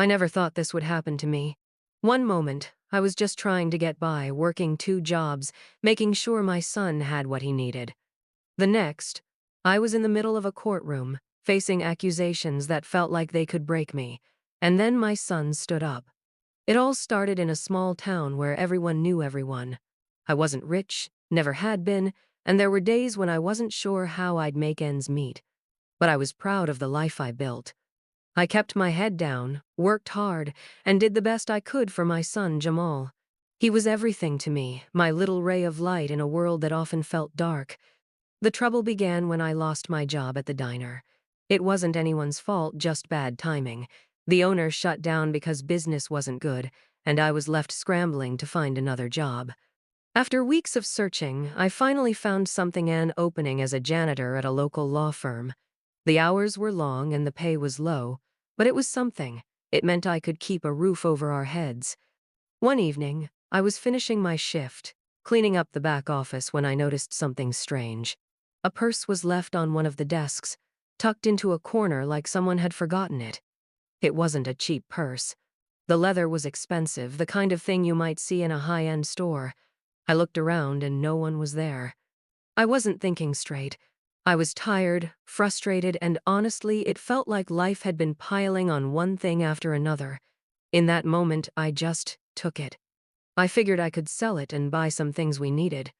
I never thought this would happen to me. One moment, I was just trying to get by, working 2 jobs, making sure my son had what he needed. The next, I was in the middle of a courtroom, facing accusations that felt like they could break me. And then my son stood up. It all started in a small town where everyone knew everyone. I wasn't rich, never had been, and there were days when I wasn't sure how I'd make ends meet. But I was proud of the life I built. I kept my head down, worked hard, and did the best I could for my son, Jamal. He was everything to me, my little ray of light in a world that often felt dark. The trouble began when I lost my job at the diner. It wasn't anyone's fault, just bad timing. The owner shut down because business wasn't good, and I was left scrambling to find another job. After weeks of searching, I finally found something, an opening as a janitor at a local law firm. The hours were long and the pay was low, but it was something. It meant I could keep a roof over our heads. One evening, I was finishing my shift, cleaning up the back office when I noticed something strange. A purse was left on one of the desks, tucked into a corner like someone had forgotten it. It wasn't a cheap purse. The leather was expensive, the kind of thing you might see in a high-end store. I looked around and no one was there. I wasn't thinking straight. I was tired, frustrated, and honestly, it felt like life had been piling on one thing after another. In that moment, I just took it. I figured I could sell it and buy some things we needed.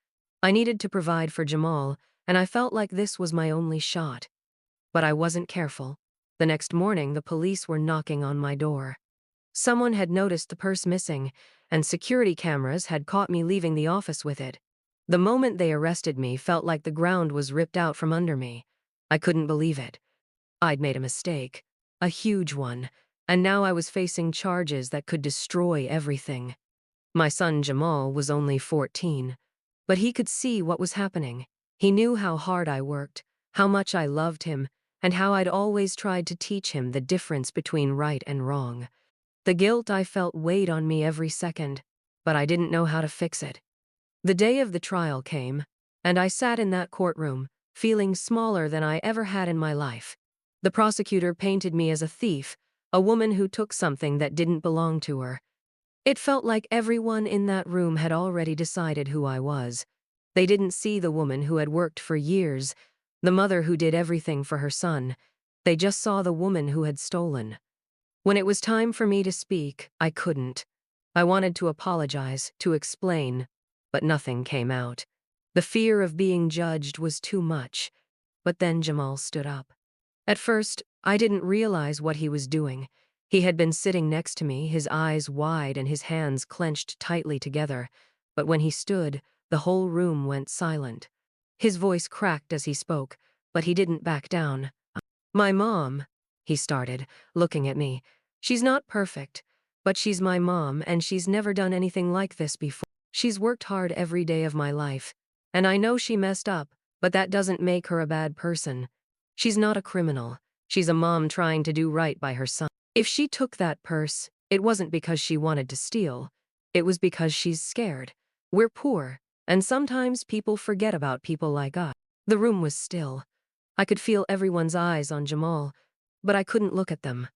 I needed to provide for Jamal, and I felt like this was my only shot. But I wasn't careful. The next morning, the police were knocking on my door. Someone had noticed the purse missing, and security cameras had caught me leaving the office with it. The moment they arrested me felt like the ground was ripped out from under me. I couldn't believe it. I'd made a mistake, a huge one, and now I was facing charges that could destroy everything. My son Jamal was only 14, but he could see what was happening. He knew how hard I worked, how much I loved him, and how I'd always tried to teach him the difference between right and wrong. The guilt I felt weighed on me every second, but I didn't know how to fix it. The day of the trial came, and I sat in that courtroom, feeling smaller than I ever had in my life. The prosecutor painted me as a thief, a woman who took something that didn't belong to her. It felt like everyone in that room had already decided who I was. They didn't see the woman who had worked for years, the mother who did everything for her son. They just saw the woman who had stolen. When it was time for me to speak, I couldn't. I wanted to apologize, to explain, but nothing came out. The fear of being judged was too much. But then Jamal stood up. At first, I didn't realize what he was doing. He had been sitting next to me, his eyes wide and his hands clenched tightly together. But when he stood, the whole room went silent. His voice cracked as he spoke, but he didn't back down. "My mom," he started, looking at me. "She's not perfect, but she's my mom, and she's never done anything like this before. She's worked hard every day of my life, and I know she messed up, but that doesn't make her a bad person. She's not a criminal. She's a mom trying to do right by her son. If she took that purse, it wasn't because she wanted to steal. It was because she's scared. We're poor, and sometimes people forget about people like us." The room was still. I could feel everyone's eyes on Jamal, but I couldn't look at them.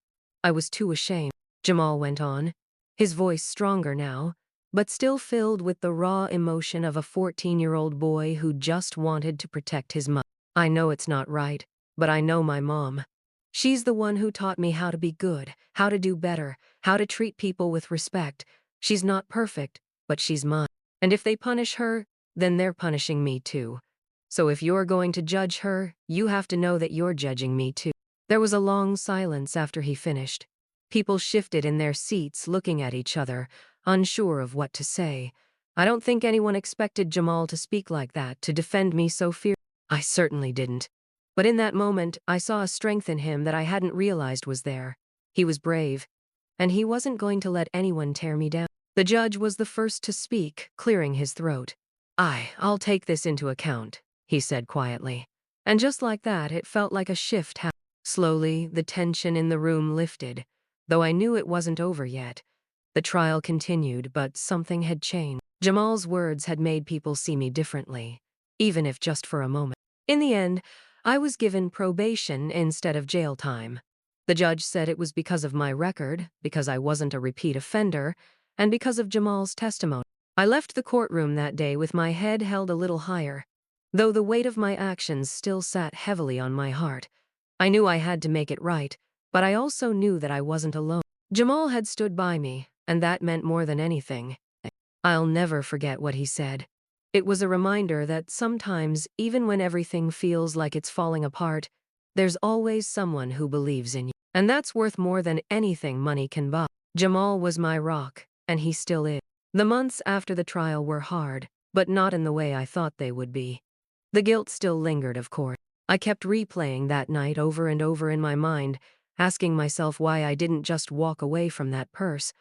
I was too ashamed. Jamal went on, his voice stronger now, but still filled with the raw emotion of a 14-year-old boy who just wanted to protect his mother. "I know it's not right, but I know my mom. She's the one who taught me how to be good, how to do better, how to treat people with respect. She's not perfect, but she's mine. And if they punish her, then they're punishing me too. So if you're going to judge her, you have to know that you're judging me too." There was a long silence after he finished. People shifted in their seats, looking at each other, unsure of what to say. I don't think anyone expected Jamal to speak like that, to defend me so fiercely. I certainly didn't. But in that moment, I saw a strength in him that I hadn't realized was there. He was brave, and he wasn't going to let anyone tear me down. The judge was the first to speak, clearing his throat. "I'll take this into account," he said quietly. And just like that, it felt like a shift happened. Slowly, the tension in the room lifted, though I knew it wasn't over yet. The trial continued, but something had changed. Jamal's words had made people see me differently, even if just for a moment. In the end, I was given probation instead of jail time. The judge said it was because of my record, because I wasn't a repeat offender, and because of Jamal's testimony. I left the courtroom that day with my head held a little higher, though the weight of my actions still sat heavily on my heart. I knew I had to make it right, but I also knew that I wasn't alone. Jamal had stood by me, and that meant more than anything. I'll never forget what he said. It was a reminder that sometimes, even when everything feels like it's falling apart, there's always someone who believes in you. And that's worth more than anything money can buy. Jamal was my rock, and he still is. The months after the trial were hard, but not in the way I thought they would be. The guilt still lingered, of course. I kept replaying that night over and over in my mind, asking myself why I didn't just walk away from that purse.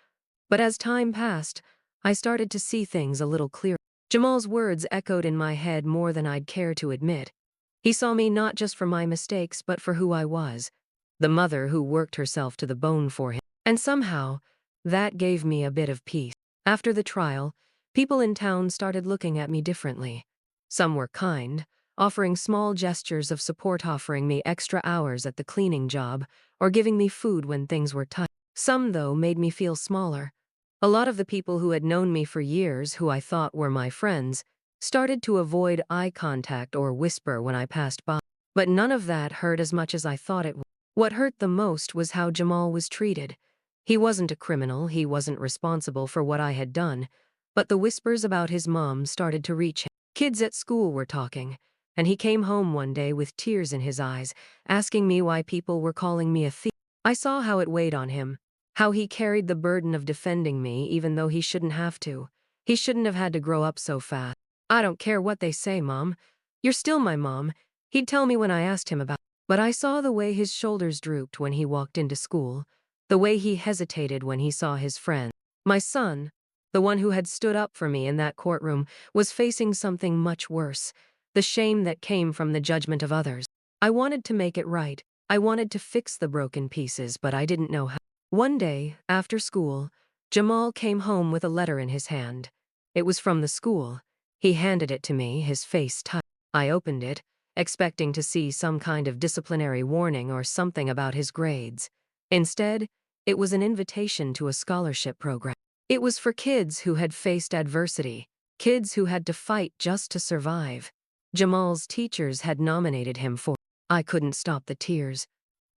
But as time passed, I started to see things a little clearer. Jamal's words echoed in my head more than I'd care to admit. He saw me not just for my mistakes, but for who I was, the mother who worked herself to the bone for him. And somehow, that gave me a bit of peace. After the trial, people in town started looking at me differently. Some were kind, offering small gestures of support, offering me extra hours at the cleaning job, or giving me food when things were tight. Some, though, made me feel smaller. A lot of the people who had known me for years, who I thought were my friends, started to avoid eye contact or whisper when I passed by. But none of that hurt as much as I thought it would. What hurt the most was how Jamal was treated. He wasn't a criminal, he wasn't responsible for what I had done, but the whispers about his mom started to reach him. Kids at school were talking, and he came home one day with tears in his eyes, asking me why people were calling me a thief. I saw how it weighed on him, how he carried the burden of defending me even though he shouldn't have to. He shouldn't have had to grow up so fast. "I don't care what they say, Mom. You're still my mom," he'd tell me when I asked him about it. But I saw the way his shoulders drooped when he walked into school, the way he hesitated when he saw his friend. My son, the one who had stood up for me in that courtroom, was facing something much worse, the shame that came from the judgment of others. I wanted to make it right. I wanted to fix the broken pieces, but I didn't know how. One day, after school, Jamal came home with a letter in his hand. It was from the school. He handed it to me, his face tight. I opened it, expecting to see some kind of disciplinary warning or something about his grades. Instead, it was an invitation to a scholarship program. It was for kids who had faced adversity, kids who had to fight just to survive. Jamal's teachers had nominated him for. I couldn't stop the tears.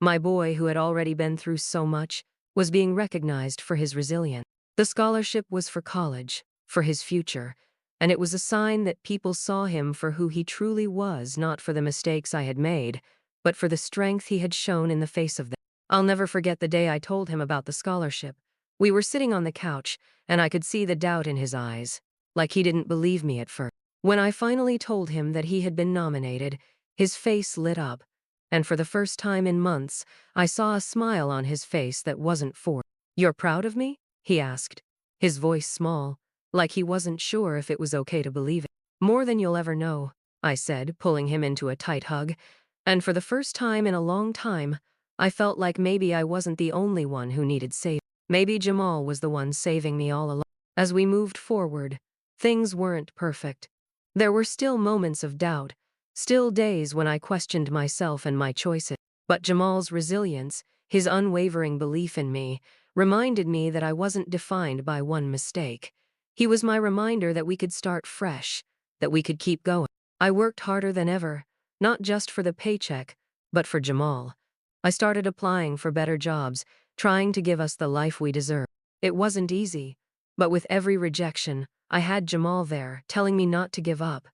My boy, who had already been through so much, was being recognized for his resilience. The scholarship was for college, for his future, and it was a sign that people saw him for who he truly was, not for the mistakes I had made, but for the strength he had shown in the face of them. I'll never forget the day I told him about the scholarship. We were sitting on the couch, and I could see the doubt in his eyes, like he didn't believe me at first. When I finally told him that he had been nominated, his face lit up, and for the first time in months, I saw a smile on his face that wasn't forced. "You're proud of me?" he asked, his voice small, like he wasn't sure if it was okay to believe it. "More than you'll ever know," I said, pulling him into a tight hug, and for the first time in a long time, I felt like maybe I wasn't the only one who needed saving. Maybe Jamal was the one saving me all along. As we moved forward, things weren't perfect. There were still moments of doubt, still days when I questioned myself and my choices. But Jamal's resilience, his unwavering belief in me, reminded me that I wasn't defined by one mistake. He was my reminder that we could start fresh, that we could keep going. I worked harder than ever, not just for the paycheck, but for Jamal. I started applying for better jobs, trying to give us the life we deserve. It wasn't easy, but with every rejection, I had Jamal there, telling me not to give up.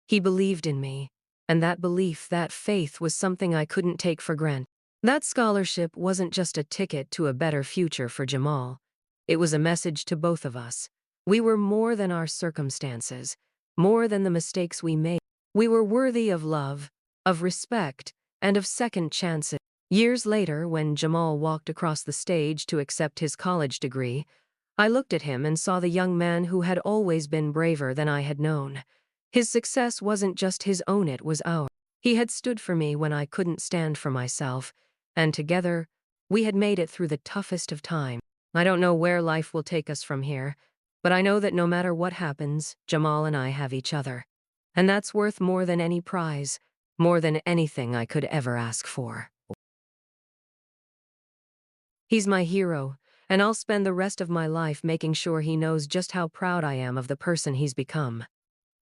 He believed in me, and that belief, that faith, was something I couldn't take for granted. That scholarship wasn't just a ticket to a better future for Jamal. It was a message to both of us. We were more than our circumstances, more than the mistakes we made. We were worthy of love, of respect, and of second chances. Years later, when Jamal walked across the stage to accept his college degree, I looked at him and saw the young man who had always been braver than I had known. His success wasn't just his own, it was ours. He had stood for me when I couldn't stand for myself, and together, we had made it through the toughest of times. I don't know where life will take us from here, but I know that no matter what happens, Jamal and I have each other. And that's worth more than any prize, more than anything I could ever ask for. He's my hero, and I'll spend the rest of my life making sure he knows just how proud I am of the person he's become.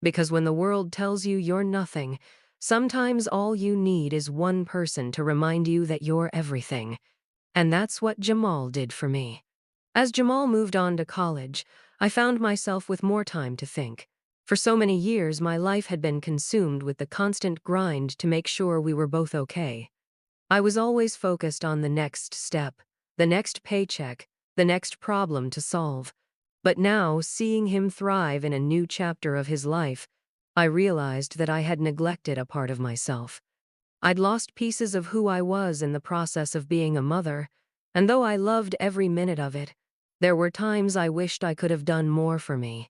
Because when the world tells you you're nothing, sometimes all you need is one person to remind you that you're everything. And that's what Jamal did for me. As Jamal moved on to college, I found myself with more time to think. For so many years, my life had been consumed with the constant grind to make sure we were both okay. I was always focused on the next step, the next paycheck, the next problem to solve. But now, seeing him thrive in a new chapter of his life, I realized that I had neglected a part of myself. I'd lost pieces of who I was in the process of being a mother, and though I loved every minute of it, there were times I wished I could have done more for me.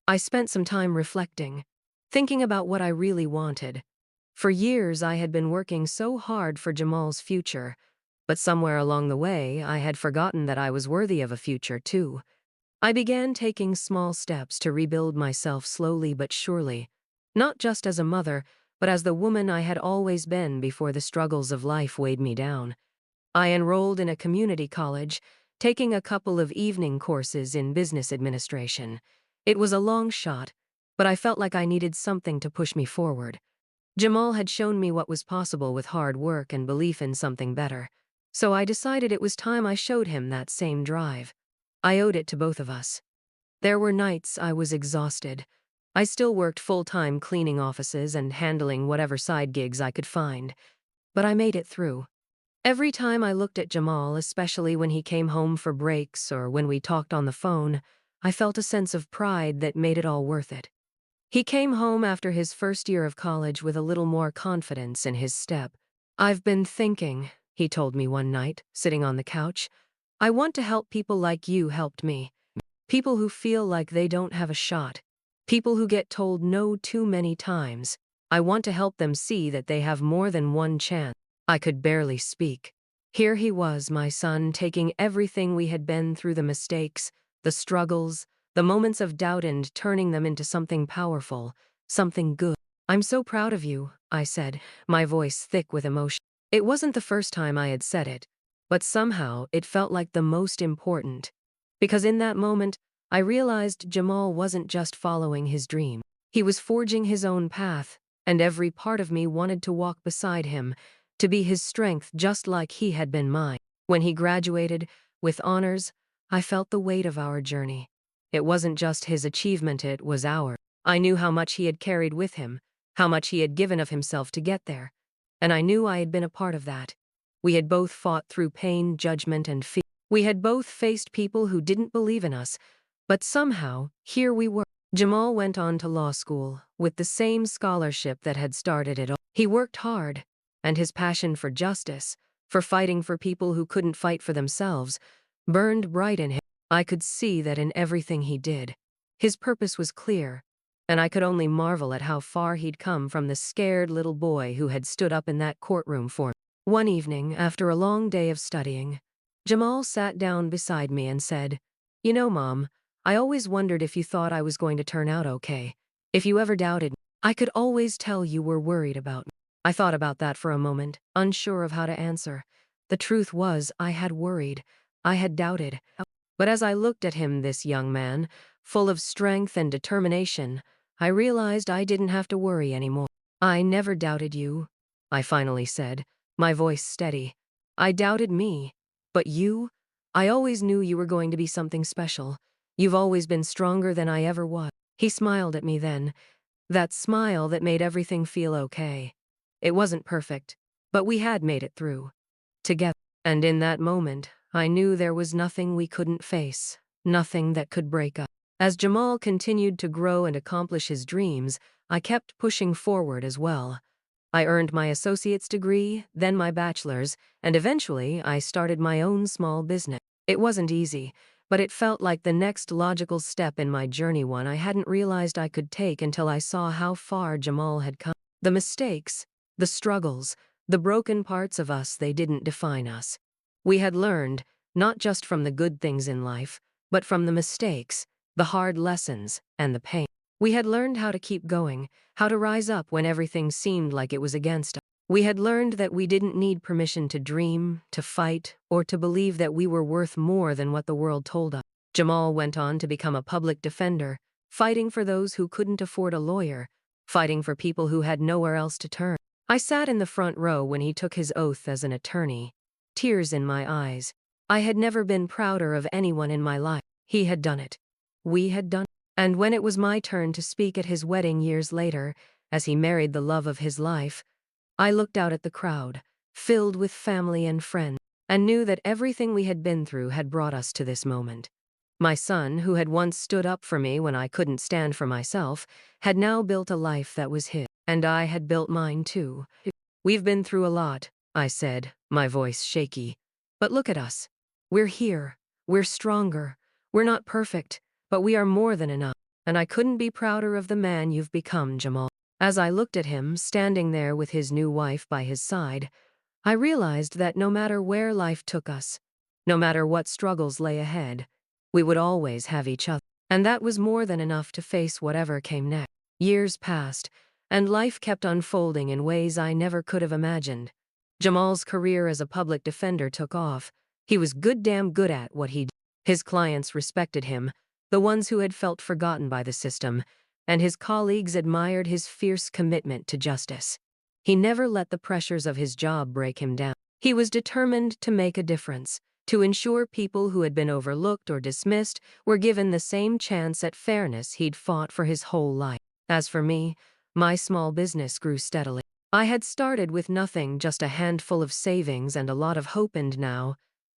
I spent some time reflecting, thinking about what I really wanted. For years, I had been working so hard for Jamal's future, but somewhere along the way, I had forgotten that I was worthy of a future, too. I began taking small steps to rebuild myself slowly but surely, not just as a mother, but as the woman I had always been before the struggles of life weighed me down. I enrolled in a community college, taking a couple of evening courses in business administration. It was a long shot, but I felt like I needed something to push me forward. Jamal had shown me what was possible with hard work and belief in something better, so I decided it was time I showed him that same drive. I owed it to both of us. There were nights I was exhausted. I still worked full-time cleaning offices and handling whatever side gigs I could find, but I made it through. Every time I looked at Jamal, especially when he came home for breaks or when we talked on the phone, I felt a sense of pride that made it all worth it. He came home after his first year of college with a little more confidence in his step. "I've been thinking," he told me one night, sitting on the couch. "I want to help people like you helped me. People who feel like they don't have a shot. People who get told no too many times. I want to help them see that they have more than one chance." I could barely speak. Here he was, my son, taking everything we had been through, the mistakes, the struggles, the moments of doubt, and turning them into something powerful, something good. "I'm so proud of you," I said, my voice thick with emotion. It wasn't the first time I had said it, but somehow it felt like the most important. Because in that moment, I realized Jamal wasn't just following his dream. He was forging his own path, and every part of me wanted to walk beside him, to be his strength just like he had been mine. When he graduated, with honors, I felt the weight of our journey. It wasn't just his achievement, it was ours. I knew how much he had carried with him, how much he had given of himself to get there, and I knew I had been a part of that. We had both fought through pain, judgment, and fear. We had both faced people who didn't believe in us, but somehow, here we were. Jamal went on to law school, with the same scholarship that had started it all. He worked hard, and his passion for justice, for fighting for people who couldn't fight for themselves, burned bright in him. I could see that in everything he did. His purpose was clear, and I could only marvel at how far he'd come from the scared little boy who had stood up in that courtroom for me. One evening, after a long day of studying, Jamal sat down beside me and said, "You know, Mom, I always wondered if you thought I was going to turn out okay. If you ever doubted me. I could always tell you were worried about me." I thought about that for a moment, unsure of how to answer. The truth was, I had worried. I had doubted. But as I looked at him, this young man, full of strength and determination, I realized I didn't have to worry anymore. "I never doubted you," I finally said, my voice steady. "I doubted me. But you? I always knew you were going to be something special. You've always been stronger than I ever was." He smiled at me then, that smile that made everything feel okay. It wasn't perfect, but we had made it through. Together. And in that moment, I knew there was nothing we couldn't face, nothing that could break us. As Jamal continued to grow and accomplish his dreams, I kept pushing forward as well. I earned my associate's degree, then my bachelor's, and eventually I started my own small business. It wasn't easy, but it felt like the next logical step in my journey, one I hadn't realized I could take until I saw how far Jamal had come. The mistakes, the struggles, the broken parts of us, they didn't define us. We had learned, not just from the good things in life, but from the mistakes, the hard lessons, and the pain. We had learned how to keep going, how to rise up when everything seemed like it was against us. We had learned that we didn't need permission to dream, to fight, or to believe that we were worth more than what the world told us. Jamal went on to become a public defender, fighting for those who couldn't afford a lawyer, fighting for people who had nowhere else to turn. I sat in the front row when he took his oath as an attorney, tears in my eyes. I had never been prouder of anyone in my life. He had done it. We had done it. And when it was my turn to speak at his wedding years later, as he married the love of his life, I looked out at the crowd, filled with family and friends, and knew that everything we had been through had brought us to this moment. My son, who had once stood up for me when I couldn't stand for myself, had now built a life that was his, and I had built mine too. We've been through a lot, I said, my voice shaky. But look at us. We're here. We're stronger. We're not perfect, but we are more than enough. And I couldn't be prouder of the man you've become, Jamal. As I looked at him, standing there with his new wife by his side, I realized that no matter where life took us, no matter what struggles lay ahead, we would always have each other. And that was more than enough to face whatever came next. Years passed, and life kept unfolding in ways I never could have imagined. Jamal's career as a public defender took off. He was damn good at what he did. His clients respected him, the ones who had felt forgotten by the system, and his colleagues admired his fierce commitment to justice. He never let the pressures of his job break him down. He was determined to make a difference, to ensure people who had been overlooked or dismissed were given the same chance at fairness he'd fought for his whole life. As for me, my small business grew steadily. I had started with nothing, just a handful of savings and a lot of hope, and now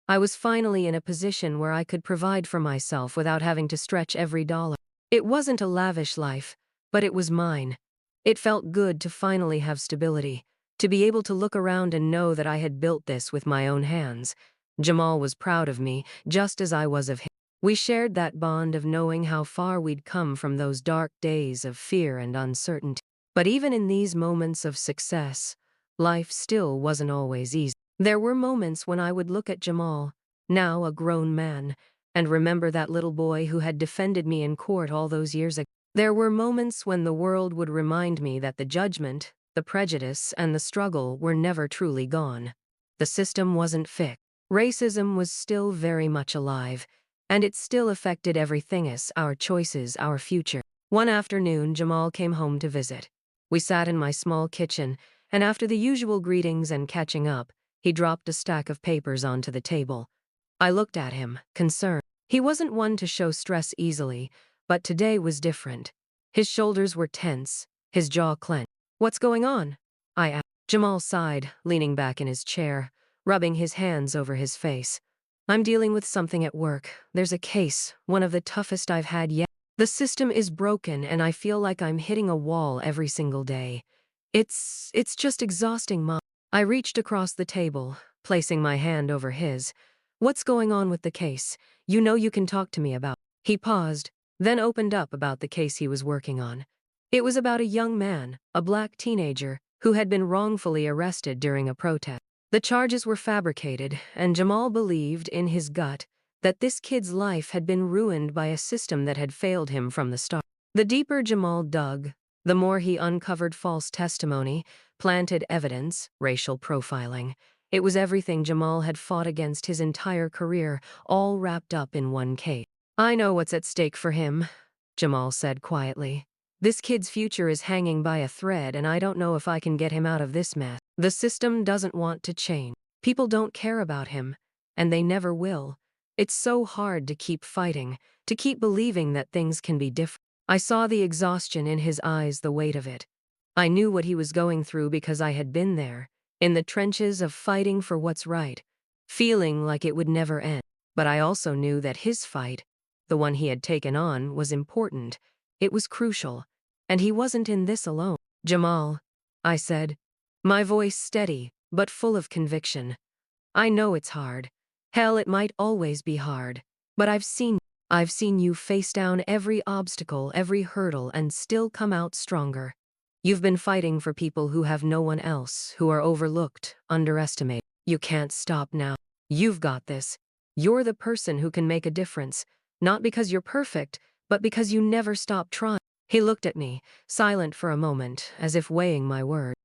I was finally in a position where I could provide for myself without having to stretch every dollar. It wasn't a lavish life, but it was mine. It felt good to finally have stability, to be able to look around and know that I had built this with my own hands. Jamal was proud of me, just as I was of him. We shared that bond of knowing how far we'd come from those dark days of fear and uncertainty. But even in these moments of success, life still wasn't always easy. There were moments when I would look at Jamal, now a grown man, and remember that little boy who had defended me in court all those years ago. There were moments when the world would remind me that the judgment, the prejudice, and the struggle were never truly gone. The system wasn't fixed. Racism was still very much alive, and it still affected everything us, our choices, our future. One afternoon, Jamal came home to visit. We sat in my small kitchen, and after the usual greetings and catching up, he dropped a stack of papers onto the table. I looked at him, concerned. He wasn't one to show stress easily, but today was different. His shoulders were tense, his jaw clenched. "What's going on?" I asked. Jamal sighed, leaning back in his chair, rubbing his hands over his face. "I'm dealing with something at work. There's a case, one of the toughest I've had yet. The system is broken, and I feel like I'm hitting a wall every single day. It's just exhausting, Mom." I reached across the table, placing my hand over his. "What's going on with the case? You know you can talk to me about." He paused, then opened up about the case he was working on. It was about a young man, a black teenager, who had been wrongfully arrested during a protest. The charges were fabricated, and Jamal believed, in his gut, that this kid's life had been ruined by a system that had failed him from the start. The deeper Jamal dug, the more he uncovered false testimony, planted evidence, racial profiling. It was everything Jamal had fought against his entire career, all wrapped up in one case. "I know what's at stake for him," Jamal said quietly. "This kid's future is hanging by a thread, and I don't know if I can get him out of this mess. The system doesn't want to change. People don't care about him, and they never will. It's so hard to keep fighting, to keep believing that things can be different." I saw the exhaustion in his eyes, the weight of it. I knew what he was going through because I had been there, in the trenches of fighting for what's right, feeling like it would never end. But I also knew that his fight, the one he had taken on, was important. It was crucial, and he wasn't in this alone. "Jamal," I said, my voice steady, but full of conviction. "I know it's hard. Hell, it might always be hard. But I've seen you face down every obstacle, every hurdle, and still come out stronger. You've been fighting for people who have no one else, who are overlooked, underestimated. You can't stop now. You've got this. You're the person who can make a difference, not because you're perfect, but because you never stop trying." He looked at me, silent for a moment, as if weighing my words.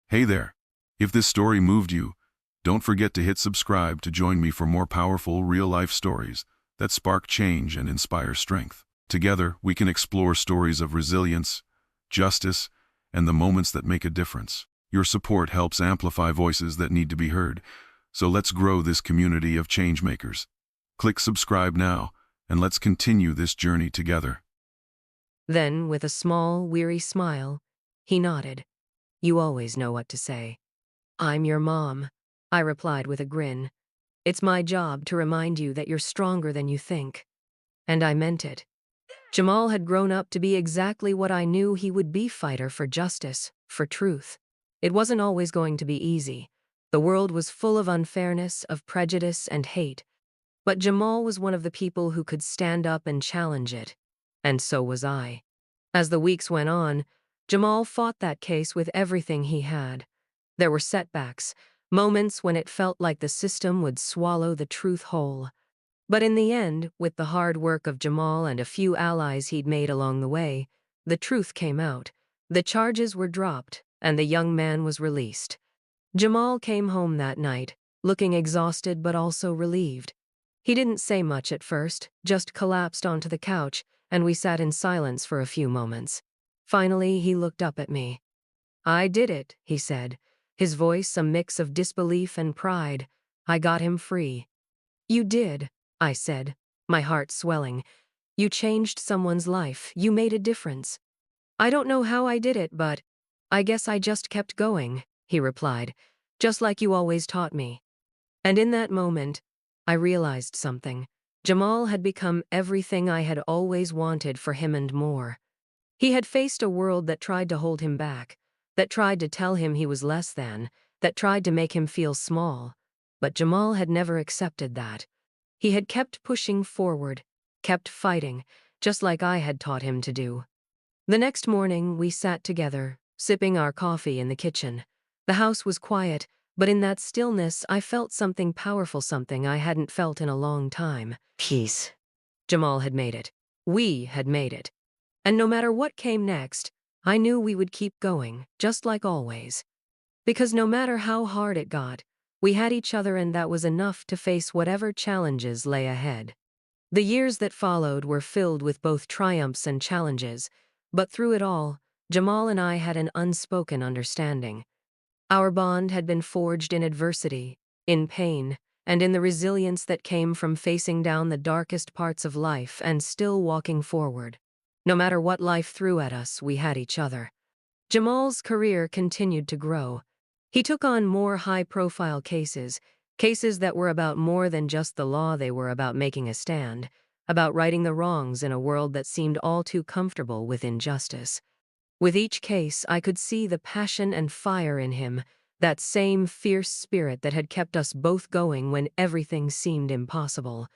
Hey there. If this story moved you, don't forget to hit subscribe to join me for more powerful real-life stories that spark change and inspire strength. Together, we can explore stories of resilience, justice, and the moments that make a difference. Your support helps amplify voices that need to be heard, so let's grow this community of changemakers. Click subscribe now, and let's continue this journey together. Then, with a small, weary smile, he nodded. "You always know what to say." "I'm your mom," I replied with a grin. "It's my job to remind you that you're stronger than you think." And I meant it. Jamal had grown up to be exactly what I knew he would be: fighter for justice, for truth. It wasn't always going to be easy. The world was full of unfairness, of prejudice and hate. But Jamal was one of the people who could stand up and challenge it. And so was I. As the weeks went on, Jamal fought that case with everything he had. There were setbacks, moments when it felt like the system would swallow the truth whole. But in the end, with the hard work of Jamal and a few allies he'd made along the way, the truth came out. The charges were dropped, and the young man was released. Jamal came home that night, looking exhausted but also relieved. He didn't say much at first, just collapsed onto the couch, and we sat in silence for a few moments. Finally, he looked up at me. "I did it," he said, his voice a mix of disbelief and pride. "I got him free." "You did," I said, my heart swelling. "You changed someone's life. You made a difference." "I don't know how I did it, but I guess I just kept going," he replied, "just like you always taught me." And in that moment, I realized something. Jamal had become everything I had always wanted for him and more. He had faced a world that tried to hold him back, that tried to tell him he was less than, that tried to make him feel small. But Jamal had never accepted that. He had kept pushing forward, kept fighting, just like I had taught him to do. The next morning, we sat together, sipping our coffee in the kitchen. The house was quiet, but in that stillness, I felt something powerful, something I hadn't felt in a long time. Peace. Jamal had made it. We had made it. And no matter what came next, I knew we would keep going, just like always. Because no matter how hard it got, we had each other, and that was enough to face whatever challenges lay ahead. The years that followed were filled with both triumphs and challenges, but through it all, Jamal and I had an unspoken understanding. Our bond had been forged in adversity, in pain, and in the resilience that came from facing down the darkest parts of life and still walking forward. No matter what life threw at us, we had each other. Jamal's career continued to grow. He took on more high-profile cases, cases that were about more than just the law. They were about making a stand, about righting the wrongs in a world that seemed all too comfortable with injustice. With each case, I could see the passion and fire in him, that same fierce spirit that had kept us both going when everything seemed impossible.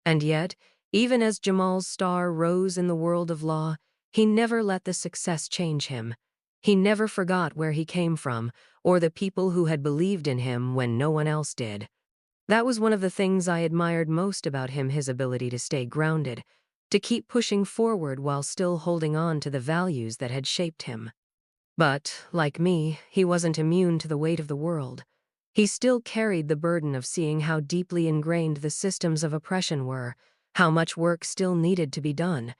And yet, even as Jamal's star rose in the world of law, he never let the success change him. He never forgot where he came from, or the people who had believed in him when no one else did. That was one of the things I admired most about him: his ability to stay grounded, to keep pushing forward while still holding on to the values that had shaped him. But, like me, he wasn't immune to the weight of the world. He still carried the burden of seeing how deeply ingrained the systems of oppression were, how much work still needed to be done.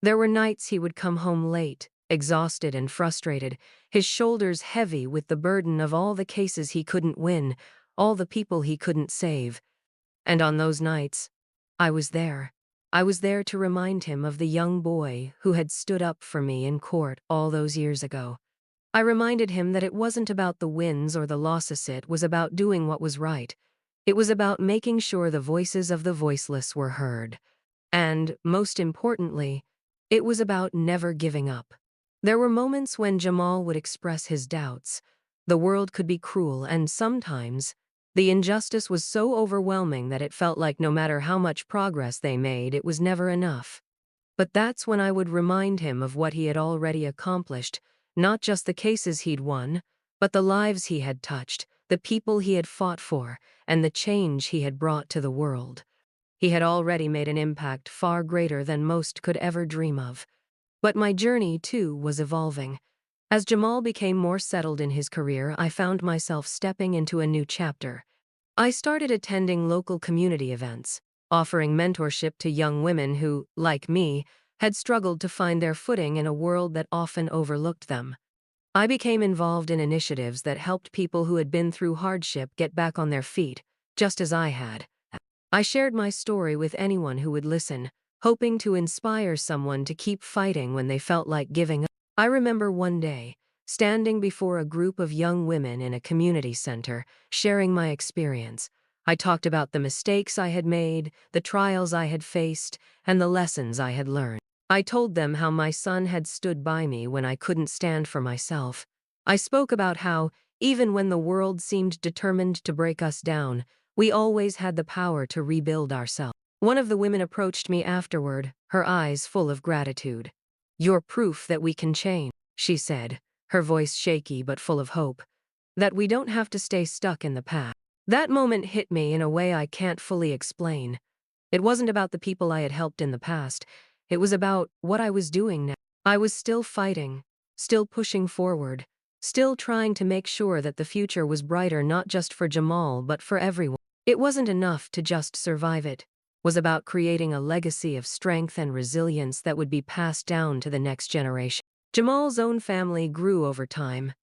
There were nights he would come home late, exhausted and frustrated, his shoulders heavy with the burden of all the cases he couldn't win, all the people he couldn't save. And on those nights, I was there. I was there to remind him of the young boy who had stood up for me in court all those years ago. I reminded him that it wasn't about the wins or the losses. It was about doing what was right. It was about making sure the voices of the voiceless were heard. And, most importantly, it was about never giving up. There were moments when Jamal would express his doubts. The world could be cruel, and sometimes the injustice was so overwhelming that it felt like no matter how much progress they made, it was never enough. But that's when I would remind him of what he had already accomplished, not just the cases he'd won, but the lives he had touched, the people he had fought for, and the change he had brought to the world. He had already made an impact far greater than most could ever dream of. But my journey, too, was evolving. As Jamal became more settled in his career, I found myself stepping into a new chapter. I started attending local community events, offering mentorship to young women who, like me, had struggled to find their footing in a world that often overlooked them. I became involved in initiatives that helped people who had been through hardship get back on their feet, just as I had. I shared my story with anyone who would listen, hoping to inspire someone to keep fighting when they felt like giving up. I remember one day, standing before a group of young women in a community center, sharing my experience. I talked about the mistakes I had made, the trials I had faced, and the lessons I had learned. I told them how my son had stood by me when I couldn't stand for myself. I spoke about how, even when the world seemed determined to break us down, we always had the power to rebuild ourselves. One of the women approached me afterward, her eyes full of gratitude. "You're proof that we can change," she said, her voice shaky but full of hope. "That we don't have to stay stuck in the past." That moment hit me in a way I can't fully explain. It wasn't about the people I had helped in the past. It was about what I was doing now. I was still fighting, still pushing forward, still trying to make sure that the future was brighter not just for Jamal but for everyone. It wasn't enough to just survive it. Was about creating a legacy of strength and resilience that would be passed down to the next generation. Jamal's own family grew over time.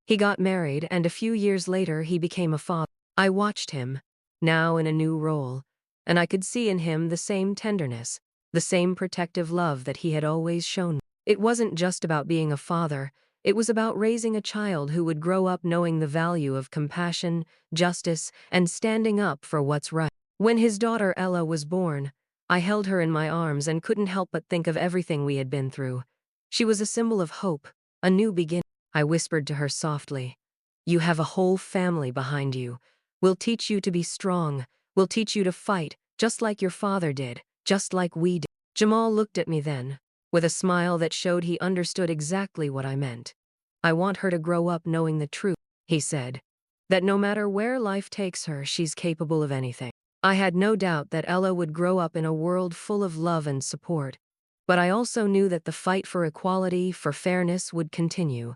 He got married, and a few years later he became a father. I watched him, now in a new role, and I could see in him the same tenderness, the same protective love that he had always shown me. It wasn't just about being a father, it was about raising a child who would grow up knowing the value of compassion, justice, and standing up for what's right. When his daughter Ella was born, I held her in my arms and couldn't help but think of everything we had been through. She was a symbol of hope, a new beginning. I whispered to her softly, "You have a whole family behind you. We'll teach you to be strong. We'll teach you to fight, just like your father did, just like we did." Jamal looked at me then, with a smile that showed he understood exactly what I meant. "I want her to grow up knowing the truth," he said, "that no matter where life takes her, she's capable of anything." I had no doubt that Ella would grow up in a world full of love and support, but I also knew that the fight for equality, for fairness, would continue.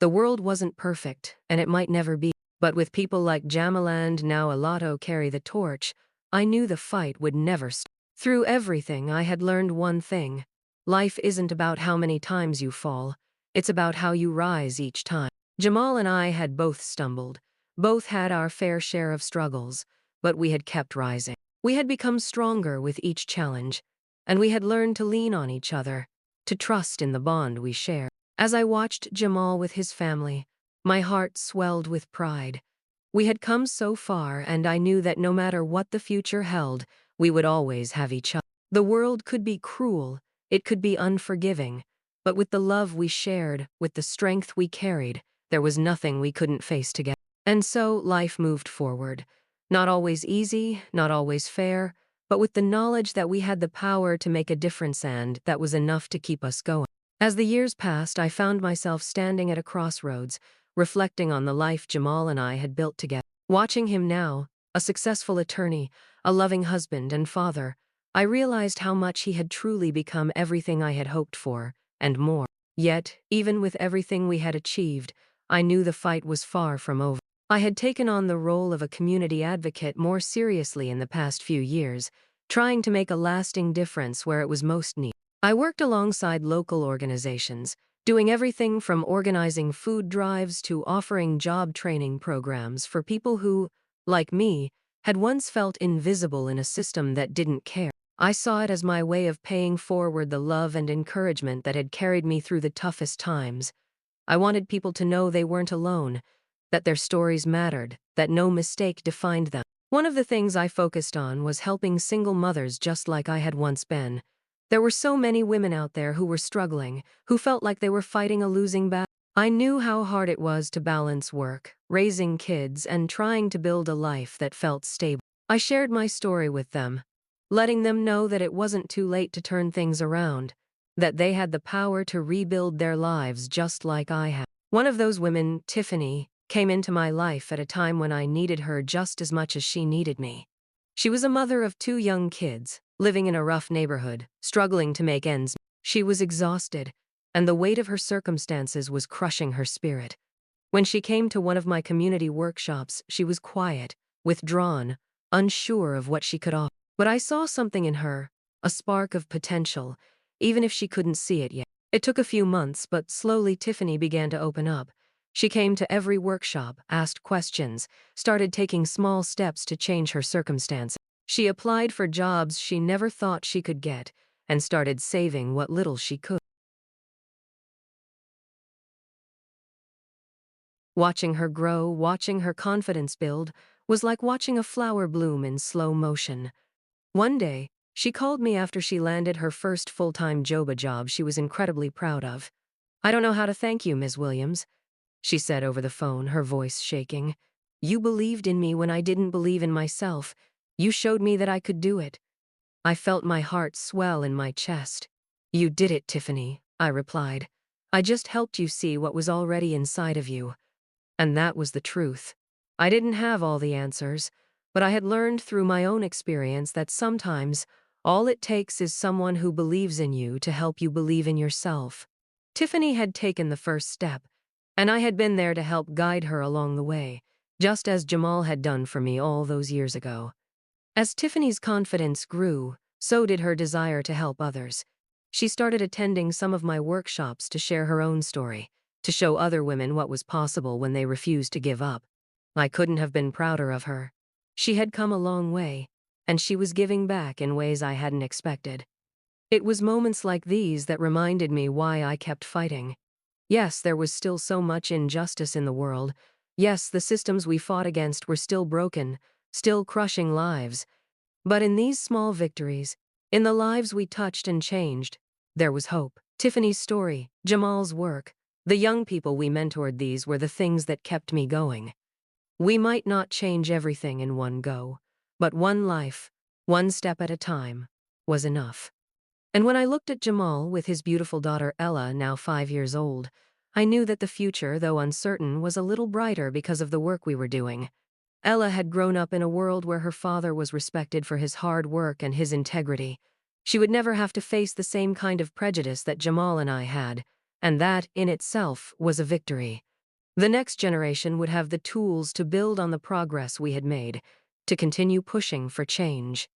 The world wasn't perfect, and it might never be, but with people like Jamal and now Alato carry the torch, I knew the fight would never stop. Through everything, I had learned one thing. Life isn't about how many times you fall, it's about how you rise each time. Jamal and I had both stumbled, both had our fair share of struggles, but we had kept rising. We had become stronger with each challenge, and we had learned to lean on each other, to trust in the bond we shared. As I watched Jamal with his family, my heart swelled with pride. We had come so far, and I knew that no matter what the future held, we would always have each other. The world could be cruel, it could be unforgiving, but with the love we shared, with the strength we carried, there was nothing we couldn't face together. And so life moved forward. Not always easy, not always fair, but with the knowledge that we had the power to make a difference, and that was enough to keep us going. As the years passed, I found myself standing at a crossroads, reflecting on the life Jamal and I had built together. Watching him now, a successful attorney, a loving husband and father, I realized how much he had truly become everything I had hoped for, and more. Yet, even with everything we had achieved, I knew the fight was far from over. I had taken on the role of a community advocate more seriously in the past few years, trying to make a lasting difference where it was most needed. I worked alongside local organizations, doing everything from organizing food drives to offering job training programs for people who, like me, had once felt invisible in a system that didn't care. I saw it as my way of paying forward the love and encouragement that had carried me through the toughest times. I wanted people to know they weren't alone, that their stories mattered, that no mistake defined them. One of the things I focused on was helping single mothers just like I had once been. There were so many women out there who were struggling, who felt like they were fighting a losing battle. I knew how hard it was to balance work, raising kids, and trying to build a life that felt stable. I shared my story with them, letting them know that it wasn't too late to turn things around, that they had the power to rebuild their lives just like I had. One of those women, Tiffany, came into my life at a time when I needed her just as much as she needed me. She was a mother of 2 young kids, living in a rough neighborhood, struggling to make ends meet. She was exhausted, and the weight of her circumstances was crushing her spirit. When she came to one of my community workshops, she was quiet, withdrawn, unsure of what she could offer. But I saw something in her, a spark of potential, even if she couldn't see it yet. It took a few months, but slowly Tiffany began to open up. She came to every workshop, asked questions, started taking small steps to change her circumstances. She applied for jobs she never thought she could get, and started saving what little she could. Watching her grow, watching her confidence build, was like watching a flower bloom in slow motion. One day, she called me after she landed her first full-time job she was incredibly proud of. "I don't know how to thank you, Ms. Williams," she said over the phone, her voice shaking. "You believed in me when I didn't believe in myself. You showed me that I could do it." I felt my heart swell in my chest. "You did it, Tiffany," I replied. "I just helped you see what was already inside of you." And that was the truth. I didn't have all the answers, but I had learned through my own experience that sometimes all it takes is someone who believes in you to help you believe in yourself. Tiffany had taken the first step, and I had been there to help guide her along the way, just as Jamal had done for me all those years ago. As Tiffany's confidence grew, so did her desire to help others. She started attending some of my workshops to share her own story, to show other women what was possible when they refused to give up. I couldn't have been prouder of her. She had come a long way, and she was giving back in ways I hadn't expected. It was moments like these that reminded me why I kept fighting. Yes, there was still so much injustice in the world. Yes, the systems we fought against were still broken, still crushing lives. But in these small victories, in the lives we touched and changed, there was hope. Tiffany's story, Jamal's work, the young people we mentored, these were the things that kept me going. We might not change everything in one go, but one life, one step at a time, was enough. And when I looked at Jamal with his beautiful daughter Ella, now 5 years old, I knew that the future, though uncertain, was a little brighter because of the work we were doing. Ella had grown up in a world where her father was respected for his hard work and his integrity. She would never have to face the same kind of prejudice that Jamal and I had, and that, in itself, was a victory. The next generation would have the tools to build on the progress we had made, to continue pushing for change.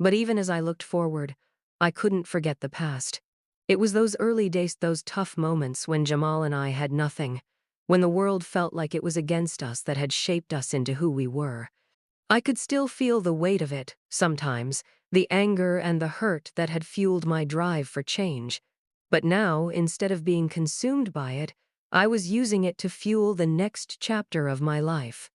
But even as I looked forward, I couldn't forget the past. It was those early days, those tough moments when Jamal and I had nothing, when the world felt like it was against us, that had shaped us into who we were. I could still feel the weight of it, sometimes, the anger and the hurt that had fueled my drive for change. But now, instead of being consumed by it, I was using it to fuel the next chapter of my life.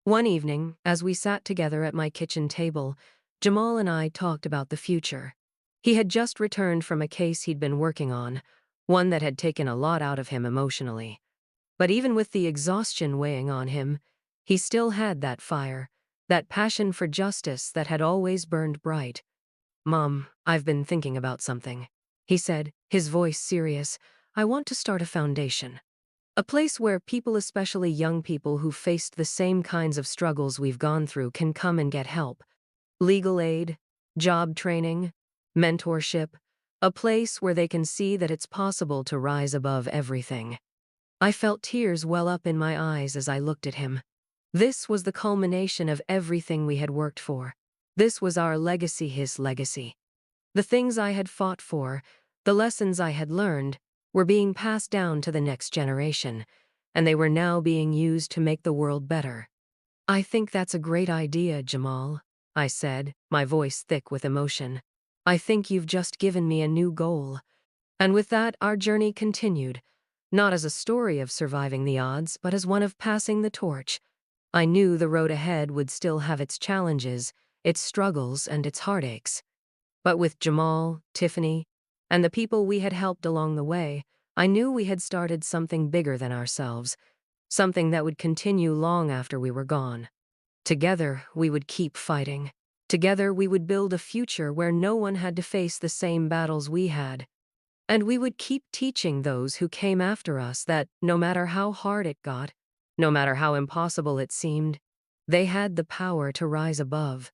One evening, as we sat together at my kitchen table, Jamal and I talked about the future. He had just returned from a case he'd been working on, one that had taken a lot out of him emotionally. But even with the exhaustion weighing on him, he still had that fire, that passion for justice that had always burned bright. "Mom, I've been thinking about something," he said, his voice serious. "I want to start a foundation. A place where people, especially young people who faced the same kinds of struggles we've gone through, can come and get help. Legal aid, job training, mentorship. A place where they can see that it's possible to rise above everything." I felt tears well up in my eyes as I looked at him. This was the culmination of everything we had worked for. This was our legacy, his legacy. The things I had fought for, the lessons I had learned, were being passed down to the next generation, and they were now being used to make the world better. "I think that's a great idea, Jamal," I said, my voice thick with emotion. "I think you've just given me a new goal." And with that, our journey continued, not as a story of surviving the odds, but as one of passing the torch. I knew the road ahead would still have its challenges, its struggles, and its heartaches. But with Jamal, Tiffany, and the people we had helped along the way, I knew we had started something bigger than ourselves, something that would continue long after we were gone. Together, we would keep fighting. Together, we would build a future where no one had to face the same battles we had. And we would keep teaching those who came after us that, no matter how hard it got, no matter how impossible it seemed, they had the power to rise above.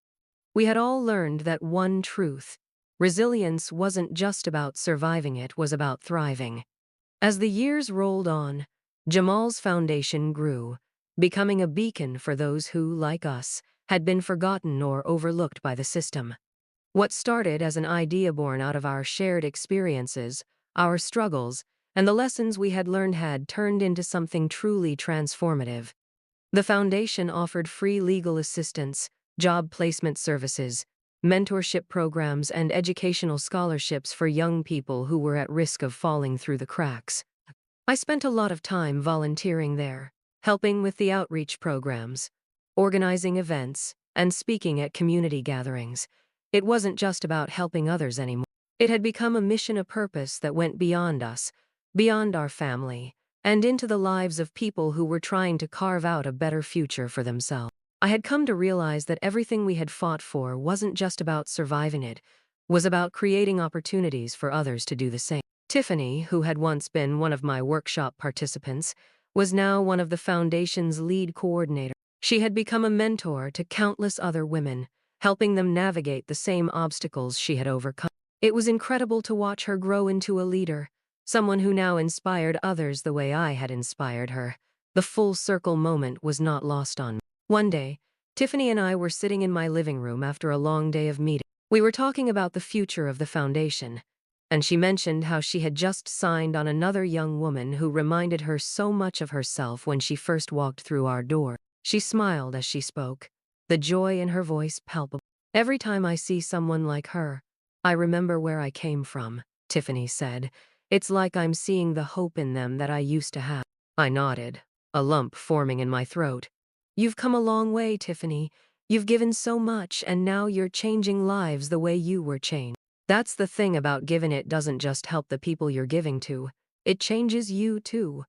We had all learned that one truth: resilience wasn't just about surviving, it was about thriving. As the years rolled on, Jamal's foundation grew, becoming a beacon for those who, like us, had been forgotten or overlooked by the system. What started as an idea born out of our shared experiences, our struggles, and the lessons we had learned had turned into something truly transformative. The foundation offered free legal assistance, job placement services, mentorship programs, and educational scholarships for young people who were at risk of falling through the cracks. I spent a lot of time volunteering there, helping with the outreach programs, organizing events, and speaking at community gatherings. It wasn't just about helping others anymore. It had become a mission, a purpose that went beyond us, beyond our family, and into the lives of people who were trying to carve out a better future for themselves. I had come to realize that everything we had fought for wasn't just about surviving it, was about creating opportunities for others to do the same. Tiffany, who had once been one of my workshop participants, was now one of the foundation's lead coordinators. She had become a mentor to countless other women, helping them navigate the same obstacles she had overcome. It was incredible to watch her grow into a leader, someone who now inspired others the way I had inspired her. The full circle moment was not lost on me. One day, Tiffany and I were sitting in my living room after a long day of meeting. We were talking about the future of the foundation, and she mentioned how she had just signed on another young woman who reminded her so much of herself when she first walked through our door. She smiled as she spoke, the joy in her voice palpable. Every time I see someone like her, I remember where I came from, Tiffany said. It's like I'm seeing the hope in them that I used to have. I nodded, a lump forming in my throat. You've come a long way, Tiffany. You've given so much, and now you're changing lives the way you were changed. That's the thing about giving. It doesn't just help the people you're giving to. It changes you, too.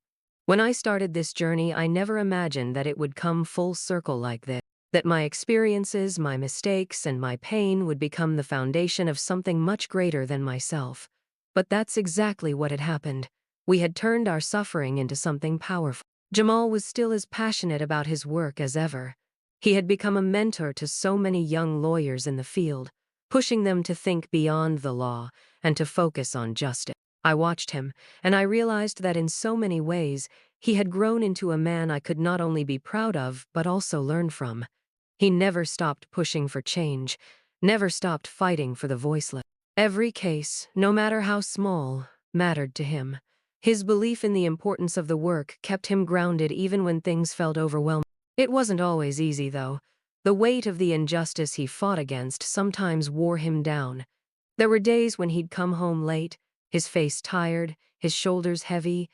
When I started this journey, I never imagined that it would come full circle like this. That my experiences, my mistakes, and my pain would become the foundation of something much greater than myself. But that's exactly what had happened. We had turned our suffering into something powerful. Jamal was still as passionate about his work as ever. He had become a mentor to so many young lawyers in the field, pushing them to think beyond the law and to focus on justice. I watched him, and I realized that in so many ways, he had grown into a man I could not only be proud of, but also learn from. He never stopped pushing for change, never stopped fighting for the voiceless. Every case, no matter how small, mattered to him. His belief in the importance of the work kept him grounded even when things felt overwhelming. It wasn't always easy, though. The weight of the injustice he fought against sometimes wore him down. There were days when he'd come home late, his face tired, his shoulders heavy.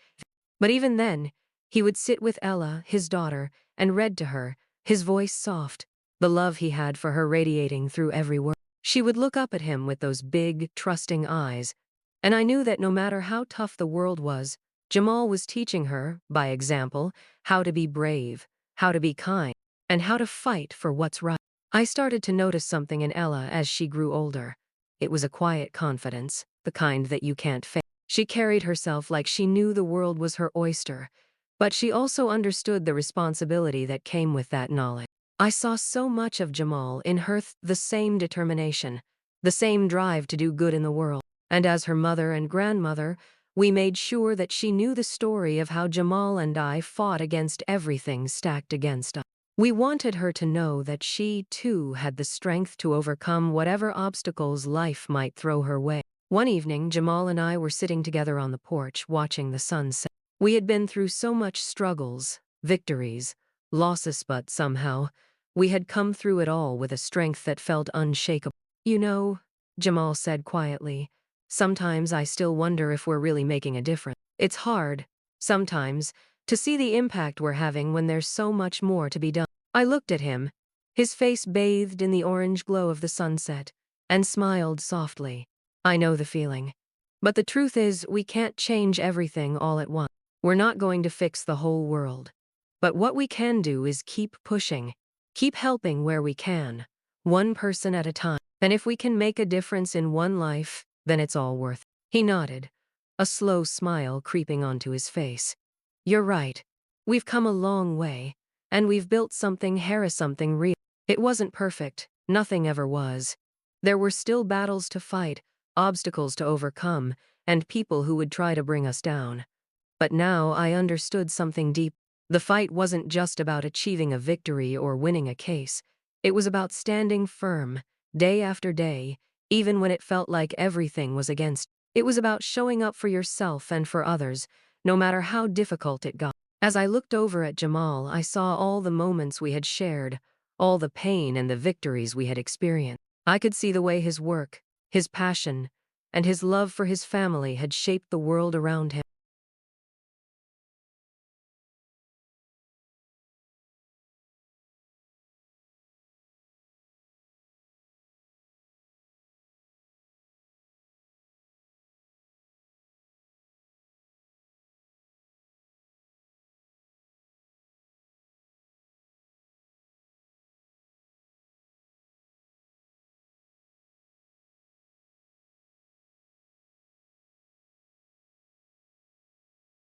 But even then, he would sit with Ella, his daughter, and read to her, his voice soft, the love he had for her radiating through every word. She would look up at him with those big, trusting eyes, and I knew that no matter how tough the world was, Jamal was teaching her, by example, how to be brave, how to be kind, and how to fight for what's right. I started to notice something in Ella as she grew older. It was a quiet confidence, the kind that you can't fake. She carried herself like she knew the world was her oyster, but she also understood the responsibility that came with that knowledge. I saw so much of Jamal in her, the same determination, the same drive to do good in the world. And as her mother and grandmother, we made sure that she knew the story of how Jamal and I fought against everything stacked against us. We wanted her to know that she, too, had the strength to overcome whatever obstacles life might throw her way. One evening, Jamal and I were sitting together on the porch, watching the sun set. We had been through so much struggles, victories, losses, but somehow, we had come through it all with a strength that felt unshakable. You know, Jamal said quietly, sometimes I still wonder if we're really making a difference. It's hard, sometimes, to see the impact we're having when there's so much more to be done. I looked at him, his face bathed in the orange glow of the sunset, and smiled softly. I know the feeling. But the truth is, we can't change everything all at once. We're not going to fix the whole world. But what we can do is keep pushing, keep helping where we can, one person at a time. And if we can make a difference in one life, then it's all worth it. He nodded, a slow smile creeping onto his face. You're right. We've come a long way, and we've built something real. It wasn't perfect, nothing ever was. There were still battles to fight, obstacles to overcome, and people who would try to bring us down. But now I understood something deep. The fight wasn't just about achieving a victory or winning a case. It was about standing firm, day after day, even when it felt like everything was against. It was about showing up for yourself and for others, no matter how difficult it got. As I looked over at Jamal, I saw all the moments we had shared, all the pain and the victories we had experienced. I could see the way his work, his passion, and his love for his family had shaped the world around him.